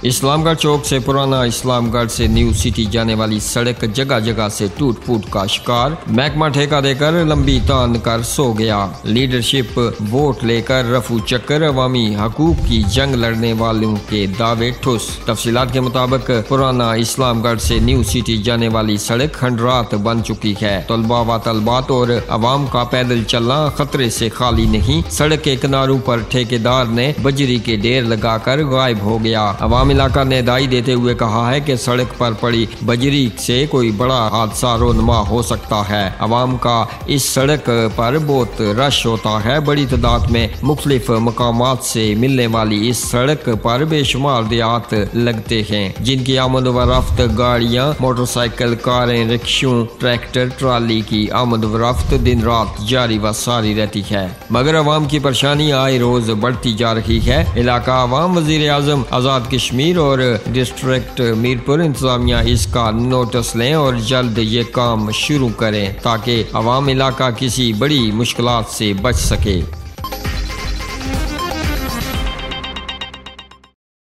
इस्लामगढ़ चौक से पुराना इस्लामगढ़ से न्यू सिटी जाने वाली सड़क जगह जगह से टूट फूट का शिकार। महकमा ठेका देकर लंबी तान कर सो गया। लीडरशिप वोट लेकर रफू चक्कर, अवामी हकूक की जंग लड़ने वालों के दावे ठुस। तफसीलात के मुताबिक पुराना इस्लामगढ़ से न्यू सिटी जाने वाली सड़क खंडरात बन चुकी है। तलबा व तलबात और अवाम का पैदल चलना खतरे से खाली नहीं। सड़क के किनारों पर ठेकेदार ने बजरी के ढेर लगाकर गायब हो गया। अवाम इलाका ने दाई देते हुए कहा है कि सड़क पर पड़ी बजरी से कोई बड़ा हादसा रोनमा हो सकता है। अवाम का इस सड़क पर बहुत रश होता है। बड़ी तादाद में मुख्तलिफ मकामात से मिलने वाली इस सड़क पर बेशुमार देहात लगते हैं, जिनकी आमद व रफ्त गाड़ियाँ, मोटरसाइकिल, कारें, रिक्शों, ट्रैक्टर, ट्राली की आमद व रफ्त दिन रात जारी व सारी रहती है। मगर अवाम की परेशानी आए रोज बढ़ती जा रही है। इलाका अवाम वजीर आजम आज़ाद कश्मीर और डिस्ट्रिक्ट मीरपुर इंतजामिया इसका नोटिस लें और जल्द ये काम शुरू करें ताकि अवाम इलाका किसी बड़ी मुश्किलात से बच सके।